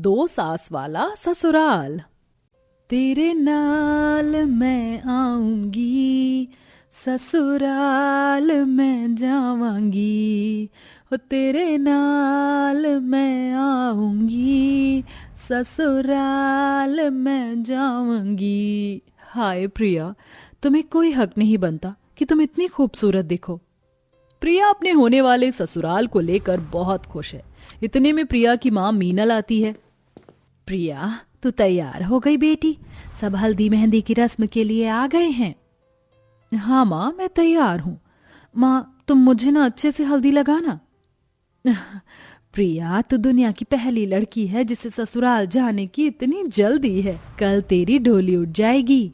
दो सास वाला ससुराल। तेरे नाल मैं आऊंगी, ससुराल मैं जावांगी। हो तेरे नाल मैं आऊंगी, ससुराल मैं जाऊंगी। हाय प्रिया, तुम्हें कोई हक नहीं बनता कि तुम इतनी खूबसूरत दिखो। प्रिया अपने होने वाले ससुराल को लेकर बहुत खुश है। इतने में प्रिया की माँ मीनल आती है। प्रिया, तू तैयार हो गई बेटी? सब हल्दी मेहंदी की रस्म के लिए आ गए हैं। हाँ माँ, मैं तैयार हूँ। माँ, तुम मुझे ना अच्छे से हल्दी लगाना। प्रिया, तू दुनिया की पहली लड़की है जिसे ससुराल जाने की इतनी जल्दी है। कल तेरी डोली उठ जाएगी।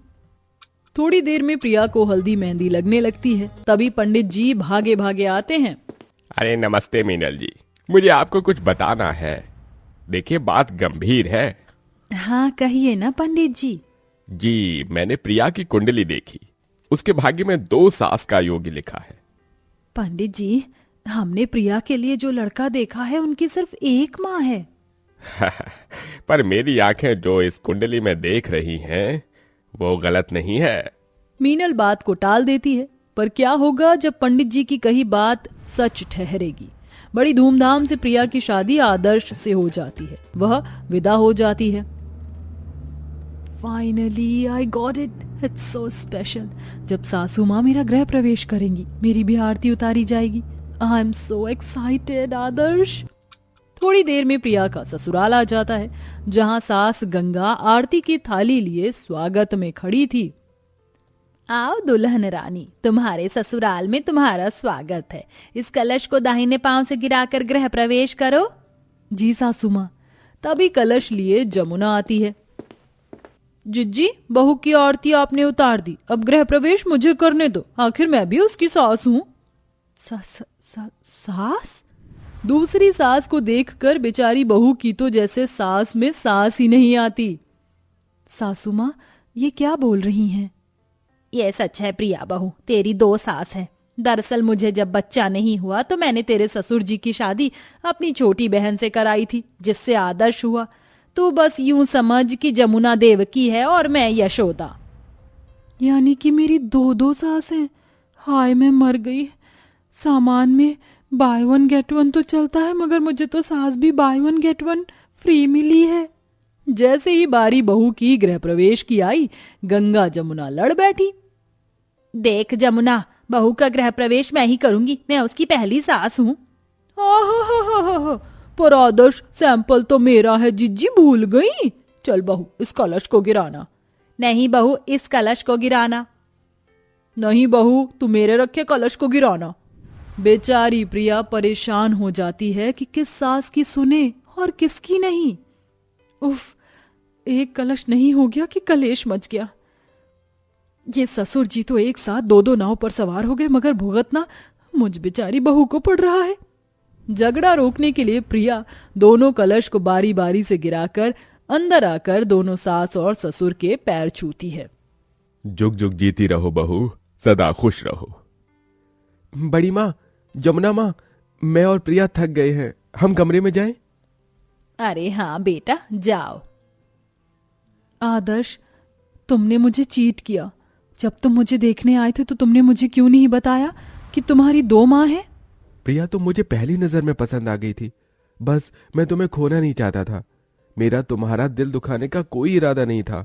थोड़ी देर में प्रिया को हल्दी मेहंदी लगने लगती है। तभी पंडित जी भागे भागे आते हैं। अरे नमस्ते मीनल जी, मुझे आपको कुछ बताना है। देखिए, बात गंभीर है। हाँ कहिए ना पंडित जी। जी, मैंने प्रिया की कुंडली देखी। उसके भाग्य में 2 सास का योग लिखा है। पंडित जी, हमने प्रिया के लिए जो लड़का देखा है उनकी सिर्फ एक माँ है। पर मेरी आंखें जो इस कुंडली में देख रही हैं वो गलत नहीं है। मीनल बात को टाल देती है। पर क्या होगा जब पंडित जी की कही बात सच ठहरेगी। बड़ी धूमधाम से प्रिया की शादी आदर्श से हो जाती है। वह विदा हो जाती है। Finally I got it, it's so special. जब सासू माँ मेरा गृह प्रवेश करेंगी, मेरी भी आरती उतारी जाएगी। आई एम सो एक्साइटेड आदर्श। थोड़ी देर में प्रिया का ससुराल आ जाता है, जहां सास गंगा आरती की थाली लिए स्वागत में खड़ी थी। आओ दुल्हन रानी, तुम्हारे ससुराल में तुम्हारा स्वागत है। इस कलश को दाहिने पांव से गिराकर गृह प्रवेश करो। जी सासू माँ। तभी कलश लिए जमुना आती है। जिज्जी, बहू की आरती आपने उतार दी, अब गृह प्रवेश मुझे करने दो, आखिर मैं भी उसकी सास हूँ। सास? दूसरी सास को देखकर बेचारी बहू की तो जैसे सास में सास ही नहीं आती। सासू माँ, ये क्या बोल रही हैं? ये सच है प्रिया बहू, तेरी 2 सास है। दरअसल मुझे जब बच्चा नहीं हुआ तो मैंने तेरे ससुर जी की शादी अपनी छोटी बहन से कराई थी, जिससे आदर्श हुआ। तू बस यूं समझ कि जमुना देवकी है और मैं यशोदा। यानी कि मेरी 2 सास हैं। हाय, मैं मर गई। सामान में बाय 1 गेट 1 तो चलता है, मगर मुझे तो सास भी बाय 1 गेट 1 फ्री मिली है। जैसे ही बारी बहू की गृह प्रवेश की आई, गंगा जमुना लड़ बैठी। देख जमुना, बहू का गृह प्रवेश मैं ही करूंगी, मैं उसकी पहली सास हूँ। पर आदर्श, सैंपल तो मेरा है जिज्जी, भूल गई। चल बहू, इस कलश को गिराना। नहीं बहू, इस कलश को गिराना। नहीं बहू, तू मेरे रखे कलश को गिराना। बेचारी प्रिया परेशान हो जाती है कि किस सास की सुने और किसकी नहीं। उफ, एक कलश नहीं हो गया कि कलेश मच गया। ये ससुर जी तो एक साथ 2 नाव पर सवार हो गए, मगर भुगतना मुझ बेचारी बहू को पड़ रहा है। झगड़ा रोकने के लिए प्रिया दोनों कलश को बारी बारी से गिराकर अंदर आकर दोनों सास और ससुर के पैर छूती है। जुग जुग जीती रहो बहू, सदा खुश रहो। बड़ी माँ, जमुना माँ, मैं और प्रिया थक गए हैं, हम कमरे में जाएं? अरे हाँ बेटा, जाओ। आदर्श, तुमने मुझे चीट किया। जब तुम मुझे देखने आए थे तो तुमने मुझे क्यों नहीं बताया कि तुम्हारी 2 माँ हैं? प्रिया, तुम मुझे पहली नजर में पसंद आ गई थी। बस मैं तुम्हें खोना नहीं चाहता था। मेरा तुम्हारा दिल दुखाने का कोई इरादा नहीं था।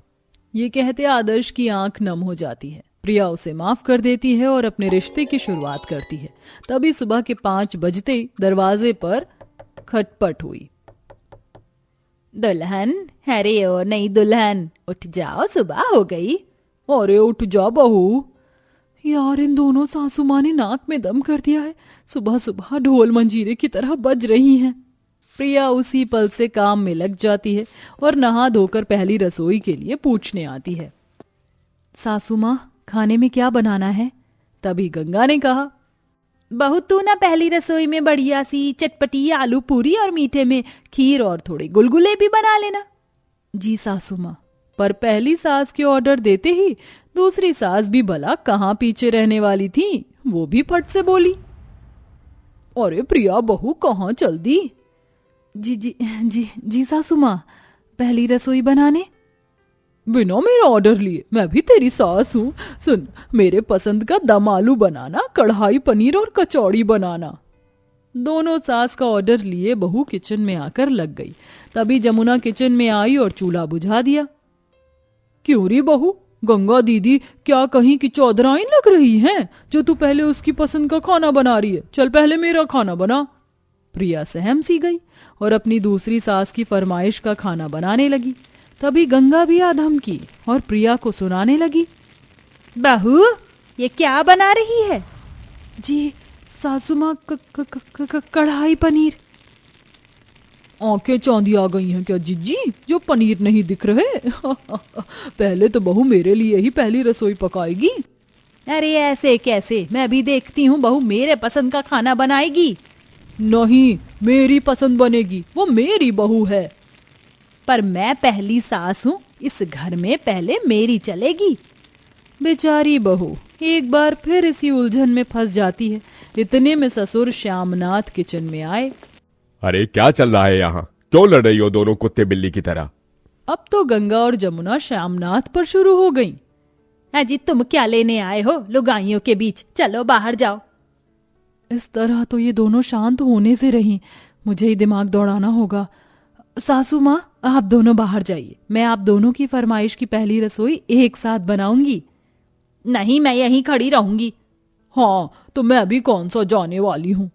ये कहते आदर्श की आंख नम हो जाती है। प्रिया उसे माफ कर देती है और अपने रिश्ते की शुरुआत करती है। तभी सुबह के 5 बजते ही दरवाजे पर खटपट हुई। दुल्हन, अरे ओ नई दुल्हन, उठ जाओ, सुबह हो गई। अरे उठ जा बहू। यार, इन दोनों सासू माँ ने नाक में दम कर दिया है। सुबह सुबह ढोल मंजीरे की तरह बज रही हैं। प्रिया उसी पल से काम में लग जाती है और नहा धोकर पहली रसोई के लिए पूछने आती है। सासू माँ, खाने में क्या बनाना है? तभी गंगा ने कहा, बहू तू ना पहली रसोई में बढ़िया सी चटपटी आलू पूरी और मीठे में खीर और थोड़े गुलगुले भी बना लेना। जी सासू माँ। पर पहली सास के ऑर्डर देते ही दूसरी सास भी भला कहाँ पीछे रहने वाली थी, वो भी फट से बोली, अरे प्रिया बहू, कहाँ चल दी? जी जी जी जी सासू माँ, पहली रसोई बनाने। बिना मेरा ऑर्डर लिए, मैं भी तेरी सास हूँ। सुन, मेरे पसंद का दम आलू बनाना, कढ़ाई पनीर और कचौड़ी बनाना। दोनों सास का ऑर्डर लिए बहू किचन में आकर लग गई। तभी जमुना किचन में आई और चूल्हा बुझा दिया। क्यों री बहू, गंगा दीदी क्या कहीं की चौधराइन लग रही हैं जो तू पहले उसकी पसंद का खाना बना रही है? चल पहले मेरा खाना बना। प्रिया सहम सी गई और अपनी दूसरी सास की फरमाइश का खाना बनाने लगी। तभी गंगा भी आधम की और प्रिया को सुनाने लगी। बहू, ये क्या बना रही है? जी सासू माँ, कढ़ाई पनीर। आंखें चांदी आ गई हैं क्या जिज्जी, जो पनीर नहीं दिख रहे? पहले तो बहू मेरे लिए ही पहली रसोई पकाएगी। अरे ऐसे कैसे, मैं भी देखती हूँ बहू मेरे पसंद का खाना बनाएगी। नहीं, मेरी पसंद बनेगी, वो मेरी बहू है। पर मैं पहली सास हूँ, इस घर में पहले मेरी चलेगी। बेचारी बहू एक बार फिर इसी उलझन में फंस जाती है। इतने में ससुर श्यामनाथ किचन में आए। अरे क्या चल रहा है यहाँ? क्यों लड़ रही हो दोनों कुत्ते बिल्ली की तरह? अब तो गंगा और जमुना श्यामनाथ पर शुरू हो गईं। अजी तुम क्या लेने आए हो लुगाइयों के बीच, चलो बाहर जाओ। इस तरह तो ये दोनों शांत होने से रहीं, मुझे ही दिमाग दौड़ाना होगा। सासू माँ, आप दोनों बाहर जाइए, मैं आप दोनों की फरमाइश की पहली रसोई एक साथ बनाऊंगी। नहीं, मैं यहीं खड़ी रहूंगी। हाँ, तो मैं भी कौन सा जाने वाली हूँ।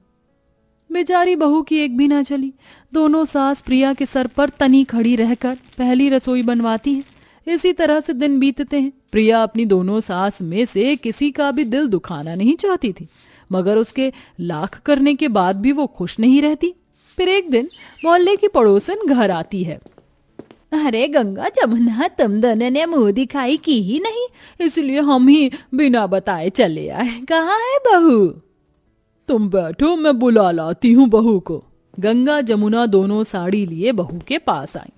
बेचारी बहू की एक भी ना चली। दोनों सास प्रिया के सर पर तनी खड़ी रहकर पहली रसोई बनवाती हैं। इसी तरह से दिन बीतते हैं। प्रिया अपनी दोनों सास में से किसी का भी दिल दुखाना नहीं चाहती थी, मगर उसके लाख करने के बाद भी वो खुश नहीं रहती। फिर एक दिन मोहल्ले की पड़ोसन घर आती है। अरे गंगा जमुना, तुम दोनों ने मुंह दिखाई की ही नहीं, इसलिए हम ही बिना बताए चले आए। कहाँ है बहू? तुम बैठो, मैं बुला लाती हूँ बहू को। गंगा जमुना दोनों साड़ी लिए बहू के पास आई।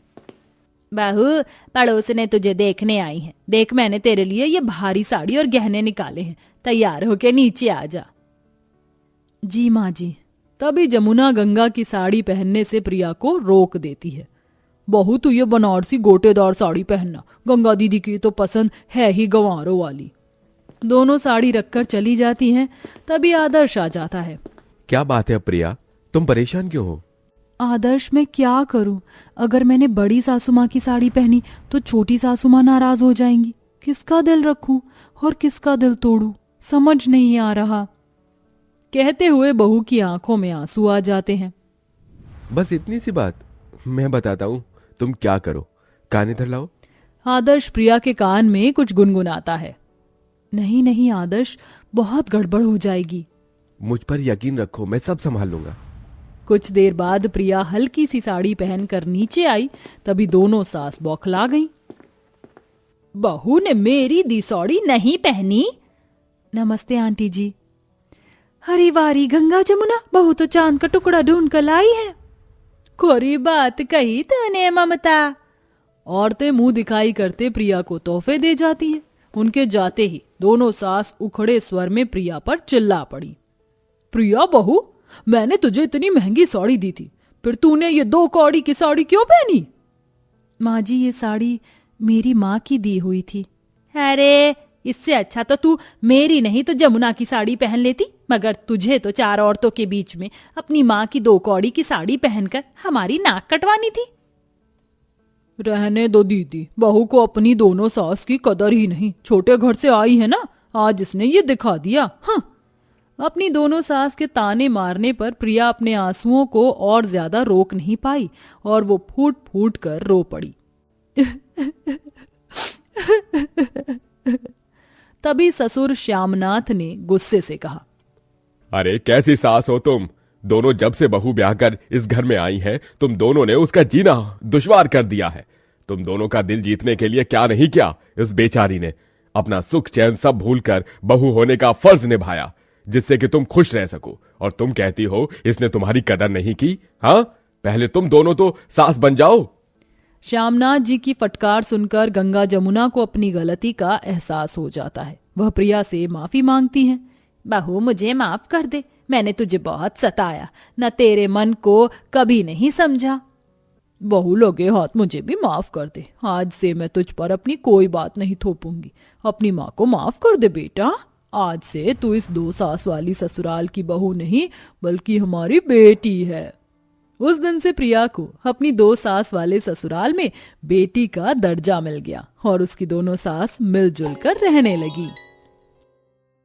बहू, पड़ोस ने तुझे देखने आई है। देख, मैंने तेरे लिए ये भारी साड़ी और गहने निकाले हैं, तैयार होके नीचे आ जा। जी माँ जी। तभी जमुना गंगा की साड़ी पहनने से प्रिया को रोक देती है। बहू, तू ये बनारसी गोटेदार साड़ी पहनना, गंगा दीदी की तो पसंद है ही गंवारों वाली। दोनों साड़ी रखकर चली जाती हैं। तभी आदर्श आ जाता है। क्या बात है प्रिया, तुम परेशान क्यों हो? आदर्श, मैं क्या करूं? अगर मैंने बड़ी सासू माँ की साड़ी पहनी तो छोटी सासू माँ नाराज हो जाएंगी। किसका दिल रखूं और किसका दिल तोड़ूं, समझ नहीं आ रहा। कहते हुए बहू की आंखों में आंसू आ जाते हैं। बस इतनी सी बात, मैं बताता हूँ, तुम क्या करो, कान इधर लाओ। आदर्श प्रिया के कान में कुछ गुनगुनाता है। नहीं नहीं आदर्श, बहुत गड़बड़ हो जाएगी। मुझ पर यकीन रखो, मैं सब संभाल लूंगा। कुछ देर बाद प्रिया हल्की सी साड़ी पहनकर नीचे आई। तभी दोनों सास बौखला गईं। बहू ने मेरी दी साड़ी नहीं पहनी? नमस्ते आंटी जी। हरी वारी गंगा जमुना, बहू तो चांद का टुकड़ा ढूंढ कर लाई है। खोरी बात कही तूने ममता। औरतें मुंह दिखाई करते प्रिया को तोहफे दे जाती हैं। उनके जाते ही दोनों सास उखड़े स्वर में प्रिया पर चिल्ला पड़ी। प्रिया बहू, मैंने तुझे इतनी महंगी साड़ी दी थी, फिर तूने ये 2 कौड़ी की साड़ी क्यों पहनी? माँ जी, ये साड़ी मेरी माँ की दी हुई थी। अरे, इससे अच्छा तो तू मेरी नहीं तो जमुना की साड़ी पहन लेती, मगर तुझे तो 4 औरतों के बीच में अपनी माँ की 2 कौड़ी की साड़ी पहनकर हमारी नाक कटवानी थी। रहने दो दीदी, बहू को अपनी दोनों सास की कदर ही नहीं। छोटे घर से आई है ना, आज इसने ये दिखा दिया। हाँ। अपनी दोनों सास के ताने मारने पर प्रिया अपने आंसुओं को और ज्यादा रोक नहीं पाई और वो फूट फूट कर रो पड़ी। तभी ससुर श्यामनाथ ने गुस्से से कहा। अरे कैसी सास हो तुम? दोनों जब से बहू ब्याह कर इस घर में आई हैं, तुम दोनों ने उसका जीना दुश्वार कर दिया है। तुम दोनों का दिल जीतने के लिए क्या नहीं किया इस बेचारी ने। अपना सुख चैन सब भूलकर बहू होने का फर्ज निभाया, जिससे कि तुम खुश रह सको। और तुम कहती हो इसने तुम्हारी कदर नहीं की? हाँ, पहले तुम दोनों तो सास बन जाओ। श्यामनाथ जी की फटकार सुनकर गंगा जमुना को अपनी गलती का एहसास हो जाता है। वह प्रिया से माफी मांगती हैं। बहू, मुझे माफ कर दे, मैंने तुझे बहुत सताया, न तेरे मन को कभी नहीं समझा। बहू लगे हाथ मुझे भी माफ कर दे। आज से मैं तुझ पर अपनी कोई बात नहीं थोपूंगी। अपनी माँ को माफ कर दे बेटा। आज से तू इस 2 सास वाली ससुराल की बहू नहीं बल्कि हमारी बेटी है। उस दिन से प्रिया को अपनी 2 सास वाले ससुराल में बेटी का दर्जा मिल गया और उसकी दोनों सास मिलजुल कर रहने लगी।